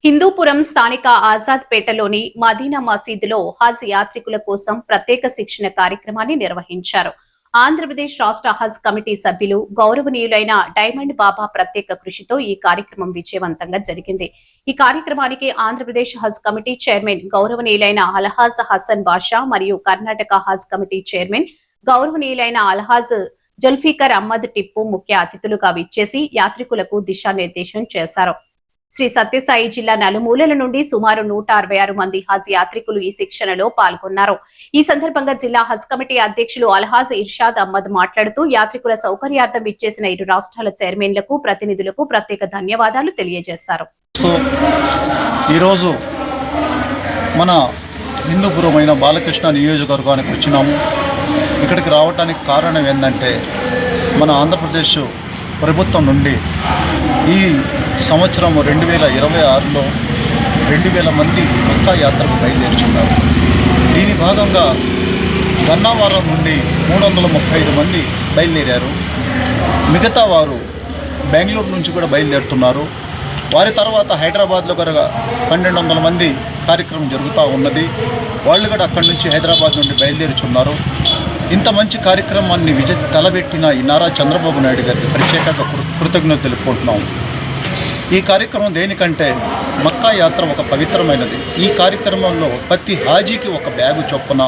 హిందూపురం స్థానిక ఆజాద్ పేటలోని మదీనా మసీదులో హజ్ యాత్రికుల కోసం ప్రత్యేక శిక్షణ కార్యక్రమాన్ని నిర్వహించారు. ఆంధ్రప్రదేశ్ రాష్ట్ర హజ్ కమిటీ సభ్యులు గౌరవనీయులైన డైమండ్ బాబా ప్రత్యేక కృషితో ఈ కార్యక్రమం విజయవంతంగా జరిగింది. ఈ కార్యక్రమానికి ఆంధ్రప్రదేశ్ హజ్ కమిటీ చైర్మన్ గౌరవనీయులైన అల్హాజ్ హసన్ బాషా మరియు కర్ణాటక హజ్ కమిటీ చైర్మన్ గౌరవనీయులైన అల్హాజ్ జుల్ఫికర్ అహ్మద్ టిప్పు ముఖ్య అతిథులుగా విచ్చేసి యాత్రికులకు దిశానిర్దేశం చేశారు. శ్రీ సత్యసాయి జిల్లా నలుమూలల నుండి సుమారు 166 మంది హజ్ యాత్రికులు ఈ శిక్షణలో పాల్గొన్నారు. ఈ సందర్భంగా జిల్లా హజ్ కమిటీ అధ్యక్షులు అల్హాజ్ ఇర్షాద్ అహ్మద్ మాట్లాడుతూ యాత్రికుల సౌకర్యార్థం ఇచ్చేసిన ఇరు రాష్ట్రాల చైర్మన్లకు ప్రతినిధులకు ప్రత్యేక ధన్యవాదాలు తెలియజేశారు. ఈరోజు మన హిందూపురమైన బాలకృష్ణ నియోజకవర్గానికి వచ్చినాము. ఇక్కడికి రావడానికి కారణం ఏంటంటే మన ఆంధ్రప్రదేశ్ ప్రభుత్వం నుండి ఈ సంవత్సరం 2026లో 2000 మంది మక్కా యాత్రకు బయలుదేరుచున్నారు. దీని భాగంగా గన్నావారం నుండి 335 మంది బయలుదేరారు. మిగతా వారు బెంగళూరు నుంచి కూడా బయలుదేరుతున్నారు. వారి తర్వాత హైదరాబాద్లో కూడా 1200 మంది కార్యక్రమం జరుగుతూ ఉన్నది. వాళ్ళు కూడా అక్కడి నుంచి హైదరాబాద్ నుండి బయలుదేరుచున్నారు. ఇంత మంచి కార్యక్రమాన్ని తలబెట్టిన ఈ నారా చంద్రబాబు నాయుడు గారికి ప్రత్యేకంగా కృతజ్ఞతలు తెలుపుకుంటున్నాము. ఈ కార్యక్రమం దేనికంటే మక్కా యాత్ర ఒక పవిత్రమైనది. ఈ కార్యక్రమంలో ప్రతి హాజీకి ఒక బ్యాగు చొప్పున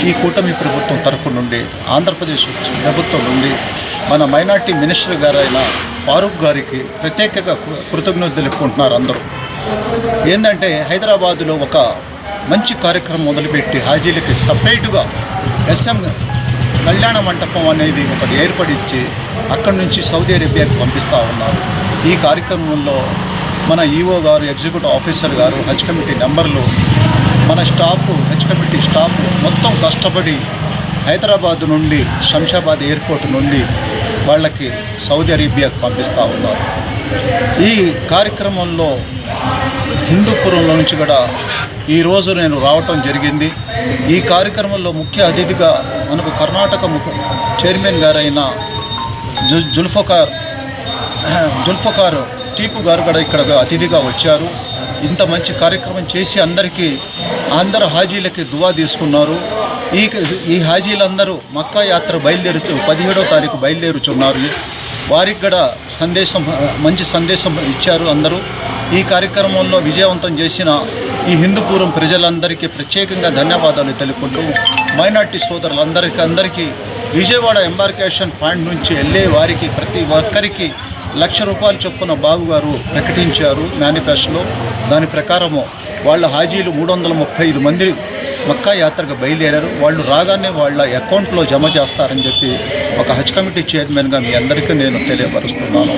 ఈ కూటమి ప్రభుత్వం తరఫు నుండి ఆంధ్రప్రదేశ్ ప్రభుత్వం నుండి మన మైనార్టీ మినిస్టర్ గారైన ఫారూక్ గారికి ప్రత్యేకంగా కృతజ్ఞతలు తెలుపుకుంటున్నారు అందరూ. ఏంటంటే హైదరాబాదులో ఒక మంచి కార్యక్రమం మొదలుపెట్టి హాజీలకి సపరేటుగా SM కళ్యాణ మంటపం అనేది ఒకటి ఏర్పడిచ్చి అక్కడి నుంచి సౌదీ అరేబియాకి పంపిస్తూ ఉన్నారు. ఈ కార్యక్రమంలో మన ఈఓ గారు, ఎగ్జిక్యూటివ్ ఆఫీసర్ గారు, హజ్ కమిటీ మెంబర్లు, మన స్టాఫ్, హజ్ కమిటీ స్టాఫ్ మొత్తం కష్టపడి హైదరాబాద్ నుండి శంషాబాద్ ఎయిర్పోర్ట్ నుండి వాళ్ళకి సౌదీ అరేబియాకి పంపిస్తూ ఉన్నారు. ఈ కార్యక్రమంలో హిందూపురంలో నుంచి కూడా ఈరోజు నేను రావటం జరిగింది. ఈ కార్యక్రమంలో ముఖ్య అతిథిగా మనకు కర్ణాటక చైర్మన్ గారైన జుల్ఫికార్ టీపు గారు కూడా ఇక్కడ అతిథిగా వచ్చారు. ఇంత మంచి కార్యక్రమం చేసి అందరు హాజీలకి దువా తీసుకున్నారు. ఈ హాజీలందరూ మక్కా యాత్ర 17వ తారీఖు బయలుదేరుచున్నారు. వారికి కూడా మంచి సందేశం ఇచ్చారు అందరూ. ఈ కార్యక్రమంలో విజయవంతం చేసిన ఈ హిందూపురం ప్రజలందరికీ ప్రత్యేకంగా ధన్యవాదాలు తెలుపుకుంటూ మైనార్టీ సోదరులందరికీ విజయవాడ ఎంబార్కేషన్ పాయింట్ నుంచి వెళ్ళే వారికి ప్రతి ఒక్కరికి ₹1,00,000 చొప్పున బాబు గారు ప్రకటించారు మేనిఫెస్టోలో. దాని ప్రకారము వాళ్ళ హాజీలు 335 మంది మక్కా యాత్రకు బయలుదేరారు. వాళ్ళు రాగానే వాళ్ళ అకౌంట్లో జమ చేస్తారని చెప్పి ఒక హజ్ కమిటీ చైర్మన్గా మీ అందరికీ నేను తెలియపరుస్తున్నాను.